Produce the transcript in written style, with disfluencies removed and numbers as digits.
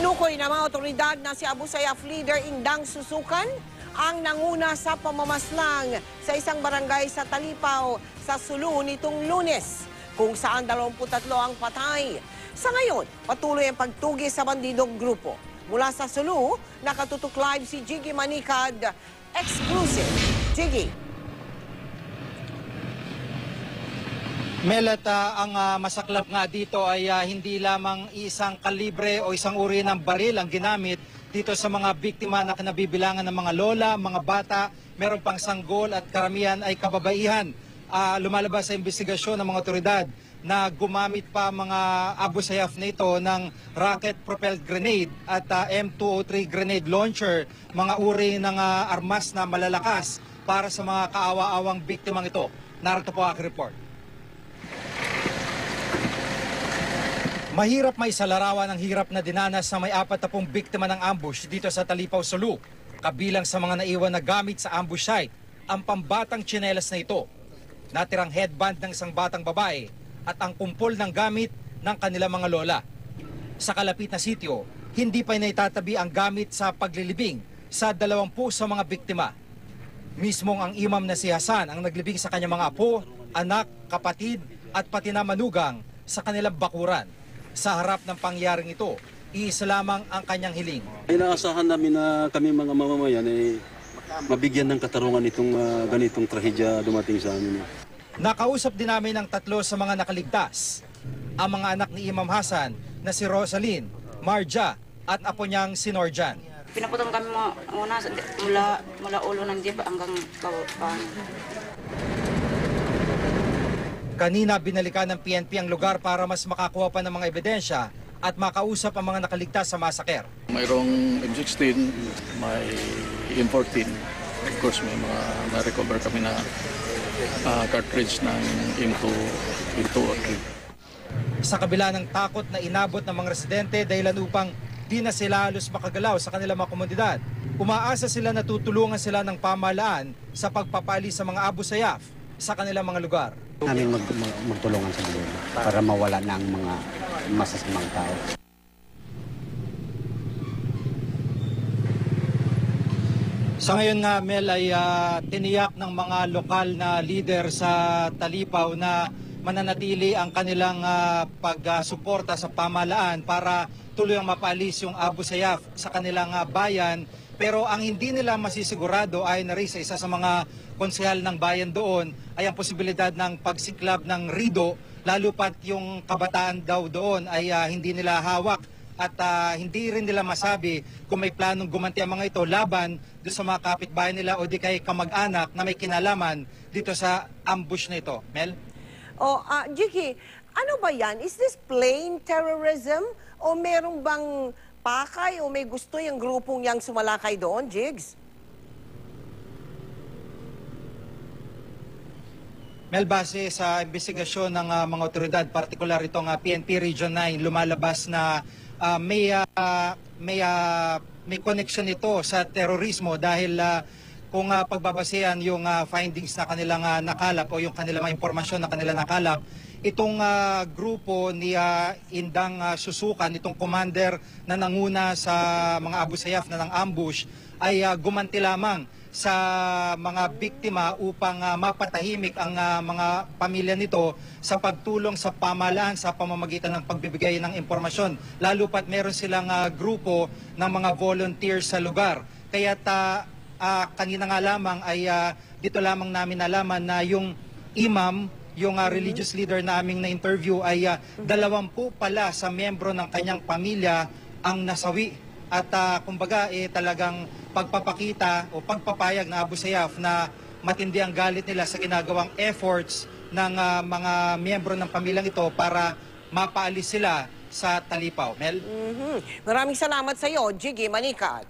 Tinukoy ng mga otoridad na si Abu Sayyaf leader Indang Susukan ang nanguna sa pamamaslang sa isang barangay sa Talipao sa Sulu nitong Lunes, kung saan 23 ang patay. Sa ngayon, patuloy ang pagtugis sa bandidong grupo. Mula sa Sulu, nakatutok live si Jiggy Manicad, exclusive. Jiggy. Melat, ang masaklap nga dito ay hindi lamang isang kalibre o isang uri ng baril ang ginamit dito sa mga biktima na kinabibilangan ng mga lola, mga bata, meron pang sanggol at karamihan ay kababaihan. Lumalabas sa investigasyon ng mga otoridad na gumamit pa mga Abu Sayyaf na ito ng rocket-propelled grenade at M203 grenade launcher, mga uri ng armas na malalakas para sa mga kaawa-awang biktimang ito. Narito po ang report. Mahirap may salarawan ang hirap na dinanas na may 40 biktima ng ambush dito sa Talipao, Sulu. Kabilang sa mga naiwan na gamit sa ambush site, ang pambatang tsinelas na ito, natirang headband ng isang batang babae at ang kumpol ng gamit ng kanilang mga lola. Sa kalapit na sitio, hindi pa naitatabi ang gamit sa paglilibing sa 20 sa mga biktima. Mismong ang imam na si Hasan ang naglibing sa kanyang mga apo, anak, kapatid at pati na manugang sa kanilang bakuran. Sa harap ng pangyaring ito, iisa lamang ang kanyang hiling. Inaasahan namin na kami mga mamamayan ay mabigyan ng katarungan itong ganitong trahedya dumating sa amin. Nakausap din namin ang 3 sa mga nakaligtas. Ang mga anak ni Imam Hasan na si Rosaline, Marja at apo niyang si Norjan. Pinaputang kami muna mula ulo ng jeep hanggang bawah. Kanina binalikan ng PNP ang lugar para mas makakuha pa ng mga ebidensya at makausap ang mga nakaligtas sa masaker. Mayroong M16, may M14. Of course, may mga na-recover kami na cartridge ng M2 or 3. Sa kabila ng takot na inabot ng mga residente dahilan upang di na sila halos makagalaw sa kanilang mga komunidad, umaasa sila na tutulungan sila ng pamahalaan sa pagpapalis sa mga Abu Sayyaf sa kanilang mga lugar. Namin magtulungan sa gobyerno para mawala na ang mga masasamang tao. Sa ngayon nga, Mel, ay tiniyak ng mga lokal na leader sa Talipao na mananatili ang kanilang pagsuporta sa pamahalaan para tuluyang mapalis yung Abu Sayyaf sa kanilang bayan. Pero ang hindi nila masisigurado ay sa isa sa mga konsehal ng bayan doon ay ang posibilidad ng pagsiklab ng rido, lalo pat yung kabataan daw doon ay hindi nila hawak at hindi rin nila masabi kung may planong gumanti ang mga ito laban doon sa mga kapitbahay nila o di kay kamag-anak na may kinalaman dito sa ambush na ito. Mel? Jiggy, ano ba yan? Is this plain terrorism o merong bang pakay o may gusto yung grupong yang sumalakay doon, Jigs? Mel, base sa investigasyon ng mga otoridad, partikular itong PNP Region 9, lumalabas na may connection ito sa terorismo dahil kung pagbabasehan yung findings na kanilang nakalap o yung kanilang impormasyon na kanilang nakalap, itong grupo ni Indang Susukan, itong commander na nanguna sa mga Abu Sayyaf na ng ambush, ay gumanti lamang sa mga biktima upang mapatahimik ang mga pamilya nito sa pagtulong sa pamahalaan sa pamamagitan ng pagbibigay ng impormasyon. Lalo pat meron silang grupo ng mga volunteers sa lugar. Kaya kanina nga lamang ay dito lamang namin nalaman na yung imam, yung religious leader na aming na-interview ay 20 pala sa miyembro ng kanyang pamilya ang nasawi. At kumbaga talagang pagpapakita o pagpapayag na Abu Sayyaf na matindi ang galit nila sa ginagawang efforts ng mga miyembro ng pamilyang ito para mapaalis sila sa Talipao. Mel? Maraming salamat sa iyo, Jiggy Manicad.